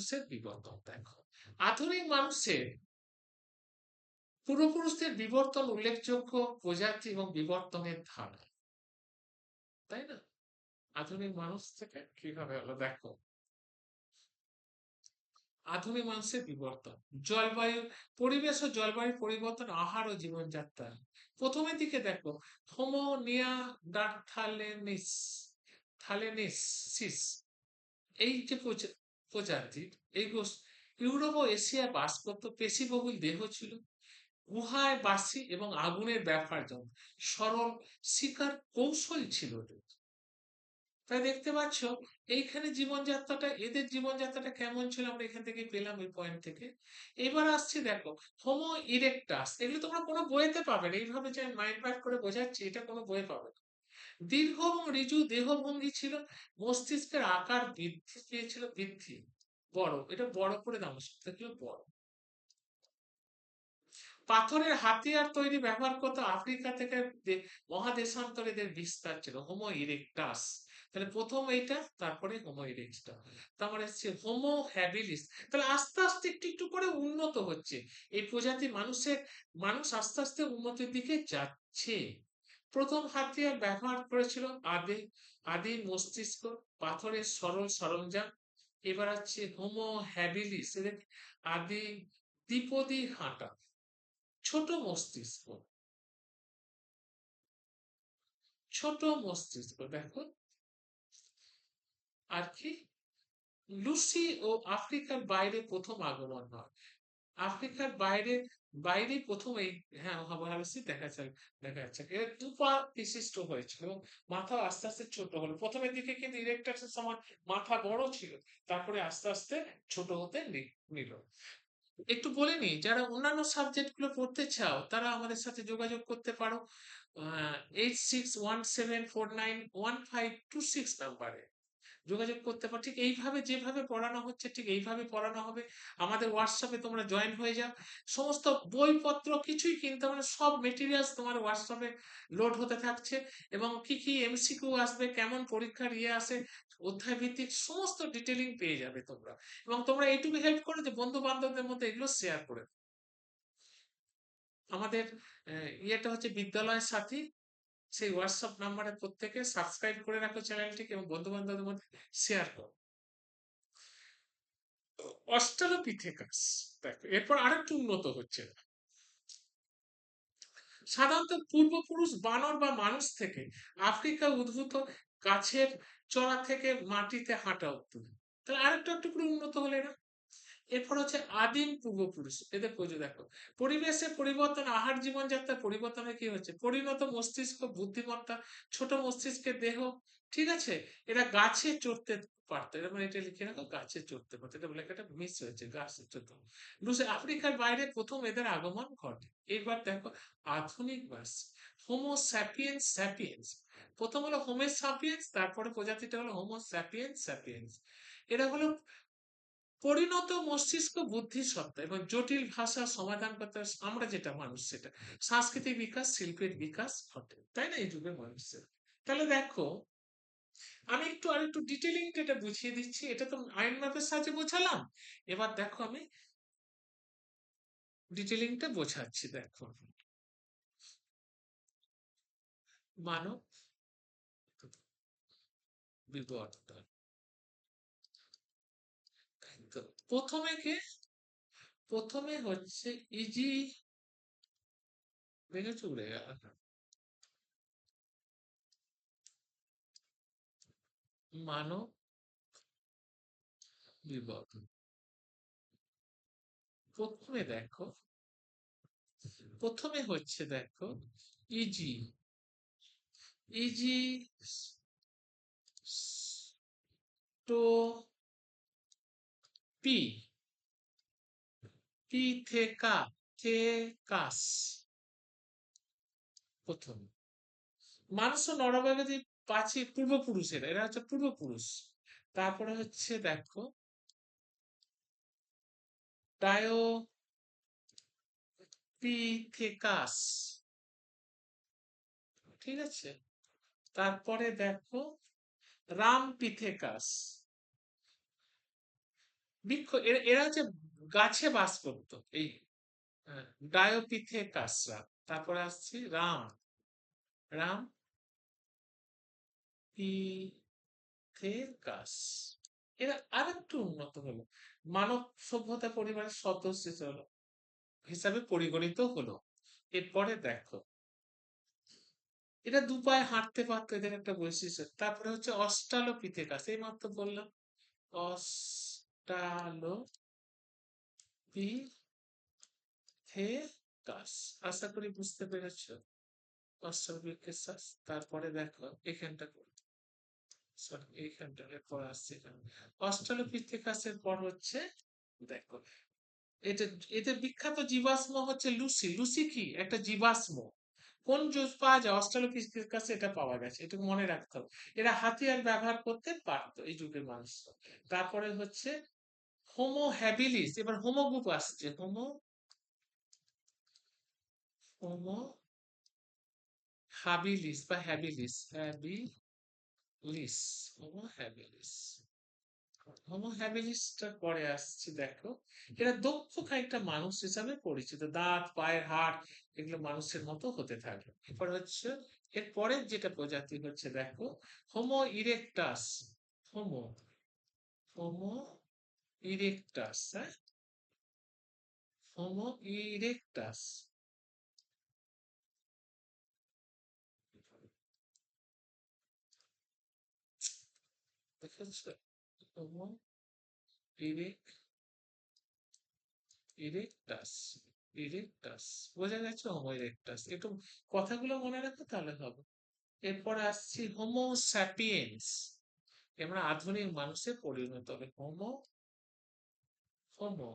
মানুষের বিবর্তন দেখো, আধুনিক মানুষের পূর্বপুরুষদের বিবর্তন উল্লেখযোগ্য প্রজাতি এবং বিবর্তনের ধারা, তাই না? আধুনিক মানুষ থেকে কিভাবে হলো দেখো, আধুনিক মানুষের বিবর্তন, জলবায়ু, পরিবেশ ও জলবায়ু পরিবর্তন, আহার ও জীবনযাত্রা। প্রথমের দিকে দেখো, হোমো নিয়ান্ডারথালেনিস থালেনেসিস, এই যে প্রজাতি, এই ইউরোপ ও এশিয়ায় বাস করত, পেশিবহুল দেহ ছিল, গুহায় বাসি এবং আগুনের ব্যবহার জন্য সরল শিকার কৌশল ছিল ওদের। তাই দেখতে পাচ্ছ এইখানে জীবনযাত্রাটা, এদের জীবনযাত্রাটা কেমন ছিল আমরা এখান থেকে পেলাম, এই পয়েন্ট থেকে। এবার আসছি দেখো, হোমো ইরেকটাস, এগুলো তোমরা কোনো বইতে পাবে না, এইভাবে যে আমি মাইন্ড ম্যাপ করে বোঝাচ্ছি এটা কোনো বইয়ে পাবে না। দীর্ঘ এবং ঋজু দেহভঙ্গি ছিল, মস্তিষ্কের আকার বৃদ্ধি পেয়েছিল, বৃদ্ধি বড়, এটা বড় করে দাম ছিল বড়। পাথরের হাতিয়ার তৈরি ব্যবহার করতো, আফ্রিকা থেকে মহাদেশান্তরে এদের বিস্তার ছিল, হোমো ইরেকটাস। তাহলে প্রথম এইটা, তারপরে হোমো ইরেকটাস, তারপরে হচ্ছে হোমো হ্যাবিলিস। তাহলে আস্তে আস্তে একটু একটু করে উন্নত হচ্ছে এই প্রজাতি, মানুষ আস্তে আস্তে উন্নতির দিকে যাচ্ছে। প্রথম হাতিয়ার ব্যবহার করেছিল আদি মস্তিষ্ক, পাথরের সরল সরঞ্জাম। এবার হচ্ছে হোমো হ্যাবিলিস, এদের আদি দ্বিপদী হাঁটা, ছোট মস্তিষ্ক, ছোট মস্তিষ্ক দেখো। আর কি, লুসি ও আফ্রিকার বাইরে প্রথম আগমন হয়, আফ্রিকার বাইরে, বাইরে প্রথম এই, হ্যাঁ ভালোসি দেখা যাচ্ছে এর দুপা বিশিষ্ট হয়েছিল এবং মাথা আস্তে আস্তে ছোট হলো। প্রথমের দিকে কিন্তু ইরেকটাসের সমান মাথা বড় ছিল, তারপরে আস্তে আস্তে ছোট হতে নিল। একটু বলে নি, যারা অন্যান্য সাবজেক্ট গুলো পড়তে চাও তারা আমাদের সাথে যোগাযোগ করতে পারো 8617491526 নাম্বারে যোগাযোগ করতে পারো। ঠিক এইভাবে যেভাবে পড়ানো হচ্ছে ঠিক এইভাবে পড়ানো হবে। আমাদের হোয়াটসঅ্যাপে তোমরা জয়েন হয়ে যাও, সমস্ত বইপত্র কিছুই কিনতে হবে না, সব মেটেরিয়ালস তোমার হোয়াটসঅ্যাপে লোড হতে থাকছে, এবং কি কি এমসিকিউ আসবে, কেমন পরীক্ষার ইয়ে আসে, অধ্যায় ভিত্তিক সমস্ত ডিটেলিং পেয়ে যাবে তোমরা। এবং তোমরা এইটুকু হেল্প করো যে বন্ধু বান্ধবদের মধ্যে এগুলো শেয়ার করে দাও। আমাদের ইয়েটা হচ্ছে বিদ্যালয়ের সাথী, সেই হোয়াটসঅ্যাপ নাম্বারে প্রত্যেকে সাবস্ক্রাইব করে রাখো চ্যানেলটিকে এবং বন্ধু বান্ধবদের মধ্যে শেয়ার করো। অস্ট্রালোপিথেকাস দেখো, এরপর আরেকটু উন্নত হচ্ছে। সাধারণত পূর্বপুরুষ বানর বা মানুষ থেকে আফ্রিকা উদ্ভূত, গাছের চড়া থেকে মাটিতে হাঁটা অব্দি। তাহলে আরেকটু একটু করে উন্নত হলে না। এরপর হচ্ছে আদিম পূর্বপুরুষ, এদের প্রয়োজন দেখো, পরিবেশে পরিবর্তন, আহার জীবনযাত্রার পরিবর্তনে কি হচ্ছে, পরিণত মস্তিষ্ক, বুদ্ধিমত্তা, ছোট মস্তিষ্কের দেহ, ঠিক আছে। এরা গাছে চড়তে পারতো, এরা মানে এটা লিখে রাখো, গাছে চড়তে পারতো, এটা বলে একটা মিস হয়েছে, গাছে চড়তে। লুসে আফ্রিকার বাইরে প্রথম এদের আগমন ঘটে। এবার দেখো আধুনিক বাস, হোমো স্যাপিয়েন্স স্যাপিয়েন্স, প্রথম হলো হোমো স্যাপিয়েন্স, তারপরে প্রজাতিটা হলো হোমো স্যাপিয়েন্স স্যাপিয়েন্স। এরা হলো পরিণত মস্তিষ্ক, বুদ্ধি সত্তা এবং জটিল ভাষা সমাধান করতে, আমরা যেটা মানুষ সেটা, সাংস্কৃতিক বিকাশ, শিল্পের বিকাশ ঘটে, তাই না এই যুগের মানুষের। তাহলে দেখো আমি একটু আর একটু ডিটেলিং যেটা বুঝিয়ে দিচ্ছি, এটা তো আইন ম্যাপের সাহায্যে বোঝালাম। এবার দেখো আমি ডিটেলিংটা বোঝাচ্ছি দেখো, মানব বিবর্তন। তো প্রথমে কে, প্রথমে হচ্ছে ইজি, ভেঙে চলে গেল, মানব বিবর্তন। প্রথমে দেখো, প্রথমে হচ্ছে দেখো ইজি, ইজি টো পি, পি থেকা, থেকাস, প্রথম মানুষ ও নরমাদি প্রাচীন পূর্বপুরুষেরা, এরা হচ্ছে পূর্বপুরুষ। তারপরে হচ্ছে দেখো ডায়োপিথেকাস, ঠিক আছে। তারপরে দেখো রামপিথেকাস, বৃক্ষ, এরা হচ্ছে গাছে বাস করতো এই ডায়োপিথেকাসরা। তারপরে আসছি রাম, রাম পিথেকাস। এরা আর একটু উন্নত হলো, মানব সভ্যতা পরিবারের সদস্য হিসাবে পরিগণিত হলো। এরপরে দেখো, এটা দু পায়ে হাঁটতে পারতো, এদের একটা বৈশিষ্ট্য। তারপরে হচ্ছে অস্ট্রালোপিথেকাস, এই মাত্র বললাম অস্ট্রালোপিথেকাস। আশা করি বুঝতে পেরেছো অস্ট্রালোপিথেকাস। তারপরে দেখো এখানটা, সরি এইখানটা, এরপর আসছে এখানে অস্ট্রালোপিথেকাসের পর হচ্ছে দেখো, এটা, এদের বিখ্যাত জীবাশ্ম হচ্ছে লুসি। লুসি কি একটা জীবাশ্ম, কোন জুস পাওয়া যায় অস্ট্রালোপিথেকাস, এটা পাওয়া গেছে, এটা মনে রাখতে হবে। এরা হাতিয়ার ব্যবহার করতে পারতো এই যুগের মানুষ। তারপরে হচ্ছে হোমো হ্যাবিলিস। এবার হোমো গ্রুপ আসছে, হোমো, হোমো হাবিলিস বা habilis, habilis, homo habilis. Homo হ্যাবিলিসটা পরে আসছি দেখো। এরা দক্ষ খানিকটা মানুষ হিসাবে পরিচিত, দাঁত, পায়ের হাড় এগুলো মানুষের মতো হতে থাকলো। এরপর হচ্ছে এর পরের যেটা প্রজাতি হচ্ছে দেখো Homo erectus. Homo, Homo erectus, হ্যাঁ, হোমো ইরেকটাস। দেখেছো, হোমো ইরেকটাস, ইরেকটাস, বোঝা গেছে হোমো ইরেকটাস। একটু কথাগুলো মনে রাখো তাহলে হবে। এরপরে আসছি হোমো স্যাপিয়েন্স, আমরা আধুনিক মানুষে পরিণত হবে। হোমো, হোমো,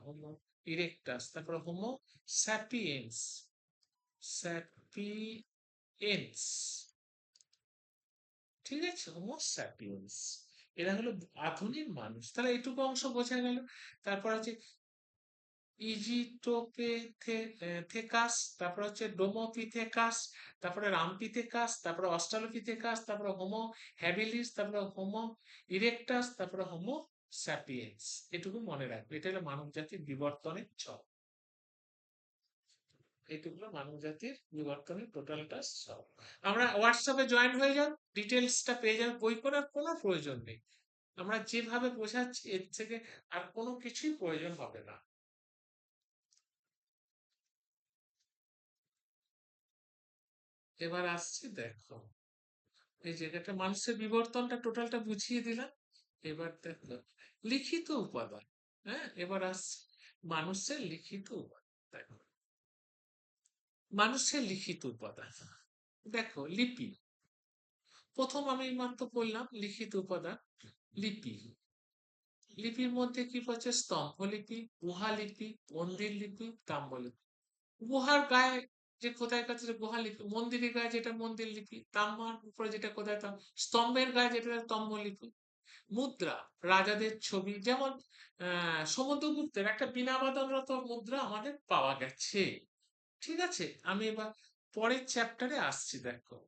হোমো ইরেকটাস, তারপরে হোমো স্যাপিয়েন্স, স্যাপিয়েন্স, ঠিক আছে, হোমো স্যাপিয়েন্স। এরা হলো আধুনিক মানুষ, তাহলে এটুকু অংশ বোঝা গেল। তারপর আছে ইজিটোপেথেকাস, তারপর হচ্ছে ডোমোপিথেকাস, তারপরে রামপিথেকাস, তারপরে অস্ট্রালোপিথেকাস, তারপরে হোমো হ্যাবিলিস, তারপরে হোমো ইরেকটাস, তারপরে হোমো স্যাপিয়েন্স। এটুকু মনে রাখবে, এটা হলো মানব জাতির বিবর্তনের ছক। এইটুকু হলো মানব জাতির বিবর্তনের টোটালটা ছক। আমরা হোয়াটসঅ্যাপে জয়েন হয়ে যাও, ডিটেলসটা পেয়ে যাবে, বই করার কোনো প্রয়োজন নেই। আমরা যেভাবে বোঝাচ্ছি এর থেকে আর কোনো কিছুই প্রয়োজন হবে না। এবার আসছি দেখো, এই জায়গাটা মানুষের বিবর্তনটা টোটালটা বুঝিয়ে দিলাম। এবার দেখো লিখিত উপাদান, হ্যাঁ, এবার আসছে মানুষের লিখিত উপাদান। দেখো মানুষের লিখিত উপাদান, দেখো লিপি, প্রথম আমি মাত্র বললাম লিখিত উপাদান লিপি। লিপির মধ্যে কি হচ্ছে স্তম্ভলিপি, গুহালিপি, মন্দির লিপি, তাম্রলিপি। গুহার গায়ে যে খোদাই কাছে যে গুহা লিপি, মন্দিরের গায়ে যেটা মন্দির লিপি, তাম্বার উপরে যেটা খোদাই তাম, স্তম্ভের গায়ে যেটা স্তম্ভ লিপি। মুদ্রা, রাজাদের ছবি, যেমন সমুদ্রগুপ্তের একটা বীণা বাদনরত মুদ্রা আমাদের পাওয়া গেছে। ঠিক আছে, আমি এবার পরের চ্যাপ্টারে আসছি দেখো।